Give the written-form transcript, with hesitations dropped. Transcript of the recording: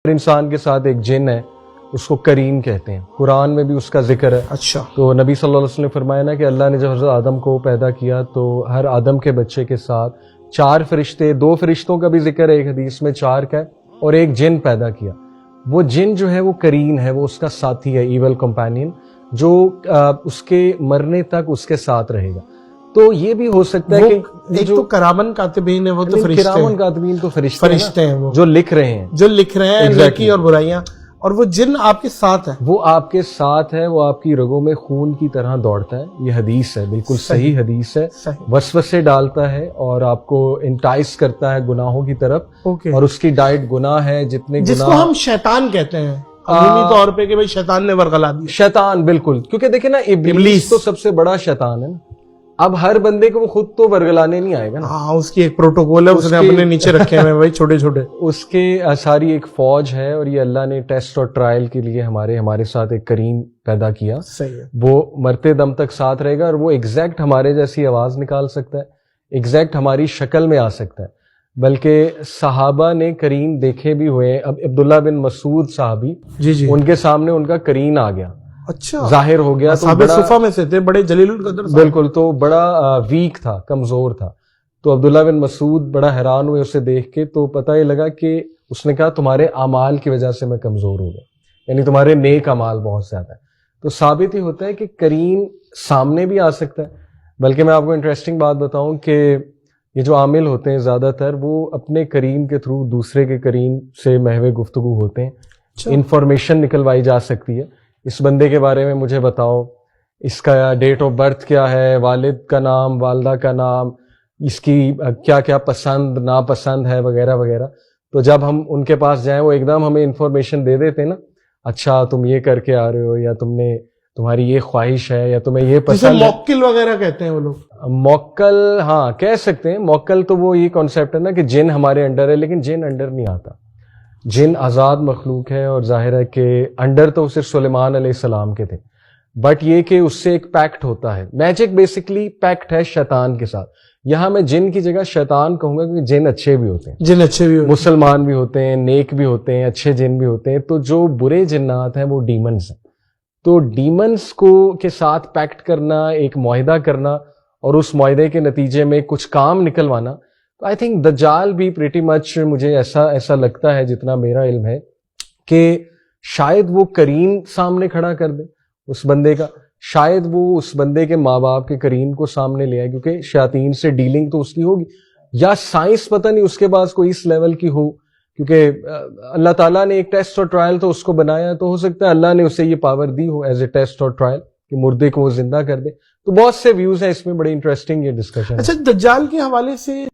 ہر انسان کے ساتھ ایک جن ہے، اس کو کرین کہتے ہیں، قرآن میں بھی اس کا ذکر ہے۔ اچھا، تو نبی صلی اللہ علیہ وسلم نے فرمایا نا کہ اللہ نے جب حضرت آدم کو پیدا کیا تو ہر آدم کے بچے کے ساتھ 4 فرشتے، 2 فرشتوں کا بھی ذکر ہے ایک حدیث میں، 4 کا ہے، اور ایک جن پیدا کیا۔ وہ جن جو ہے وہ کرین ہے، وہ اس کا ساتھی ہے، ایول کمپینین، جو اس کے مرنے تک اس کے ساتھ رہے گا۔ تو یہ بھی ہو سکتا ہے کہ ایک تو کرامن کاتبین ہے، وہ تو فرشتے ہیں، کرامن کاتبین تو فرشتے ہیں وہ جو لکھ رہے ہیں، جو لکھ رہے ہیں نیکی اور برائیاں، اور وہ جن آپ کے ساتھ ہے، وہ آپ کے ساتھ ہے، وہ آپ کی رگوں میں خون کی طرح دوڑتا ہے۔ یہ حدیث ہے، بالکل صحیح حدیث ہے، وسوسے ڈالتا ہے اور آپ کو انٹائس کرتا ہے گناہوں کی طرف، اور اس کی ڈائٹ گناہ ہے، جتنے جس کو ہم شیطان کہتے ہیں عمومی طور پہ کہ بھئی شیطان نے ورغلا دیا، شیطان، بالکل، کیونکہ دیکھیں نا ابلیس تو سب سے بڑا شیطان ہے نا۔ اب ہر بندے کو وہ خود تو ورگلانے نہیں آئے گا نا، ہاں اس کی ایک پروٹوکول ہے، اس نے اپنے نیچے رکھے ہوئے بھائی چھوٹے چھوٹے، اس کے ساری ایک فوج ہے، اور یہ اللہ نے ٹیسٹ اور ٹرائل کے لیے ہمارے ساتھ ایک کریم پیدا کیا۔ صحیح ہے، وہ مرتے دم تک ساتھ رہے گا، اور وہ ایگزیکٹ ہمارے جیسی آواز نکال سکتا ہے، ایگزیکٹ ہماری شکل میں آ سکتا ہے۔ بلکہ صحابہ نے کرین دیکھے بھی ہوئے، اب عبداللہ بن مسعود صحابی، جی ان کے سامنے ان کا کرین آ گیا، اچھا ظاہر ہو گیا، تو صحابہ صفہ میں سے تھے، بڑے جلیل القدر، بالکل، تو بڑا ویک تھا، کمزور تھا۔ تو عبداللہ بن مسعود بڑا حیران ہوئے اسے دیکھ کے، تو پتہ یہ لگا کہ اس نے کہا تمہارے اعمال کی وجہ سے میں کمزور ہو گیا، یعنی تمہارے نیک اعمال بہت زیادہ ہے۔ تو ثابت ہی ہوتا ہے کہ کرین سامنے بھی آ سکتا ہے۔ بلکہ میں آپ کو انٹرسٹنگ بات بتاؤں کہ یہ جو عامل ہوتے ہیں زیادہ تر، وہ اپنے کرین کے تھرو دوسرے کے کرین سے محو گفتگو ہوتے ہیں، انفارمیشن نکلوائی جا سکتی ہے، اس بندے کے بارے میں مجھے بتاؤ، اس کا ڈیٹ آف برتھ کیا ہے، والد کا نام، والدہ کا نام، اس کی کیا کیا پسند ناپسند ہے، وغیرہ وغیرہ۔ تو جب ہم ان کے پاس جائیں، وہ ایک دم ہمیں انفارمیشن دے دیتے نا، اچھا تم یہ کر کے آ رہے ہو، یا تمہاری یہ خواہش ہے، یا تمہیں یہ پسند ہے۔ موکل وغیرہ کہتے ہیں وہ لوگ، موکل، ہاں کہہ سکتے ہیں موکل، تو وہ یہ کانسیپٹ ہے نا کہ جن ہمارے انڈر ہے، لیکن جن انڈر نہیں آتا، جن آزاد مخلوق ہے، اور ظاہر ہے کہ انڈر تو صرف سلیمان علیہ السلام کے تھے، بٹ یہ کہ اس سے ایک پیکٹ ہوتا ہے، میجک بیسکلی پیکٹ ہے شیطان کے ساتھ۔ یہاں میں جن کی جگہ شیطان کہوں گا، کیونکہ جن اچھے بھی ہوتے ہیں، جن اچھے بھی ہوتے ہیں، مسلمان بھی ہوتے ہیں، نیک بھی ہوتے ہیں، اچھے جن بھی ہوتے ہیں۔ تو جو برے جنات ہیں وہ ڈیمنز ہیں، تو ڈیمنز کو کے ساتھ پیکٹ کرنا، ایک معاہدہ کرنا، اور اس معاہدے کے نتیجے میں کچھ کام نکلوانا، تو آئی تھنک دجال بھی پریٹی مچ، مجھے ایسا لگتا ہے جتنا میرا علم ہے، کہ شاید وہ کرین سامنے کھڑا کر دے اس بندے کا، شاید وہ اس بندے کے ماں باپ کے کرین کو سامنے لے آئے، کیونکہ شیاطین سے ڈیلنگ تو اس کی ہوگی، یا سائنس پتہ نہیں اس کے پاس کوئی اس لیول کی ہو، کیونکہ اللہ تعالیٰ نے ایک ٹیسٹ اور ٹرائل تو اس کو بنایا، تو ہو سکتا ہے اللہ نے اسے یہ power the who as a test اور ٹرائل کہ مردے کو وہ زندہ کر دے۔ تو بہت سے ویوز ہیں اس میں، بڑی انٹرسٹنگ یہ ڈسکشن ہے۔ اچھا، دجال کے حوالے سے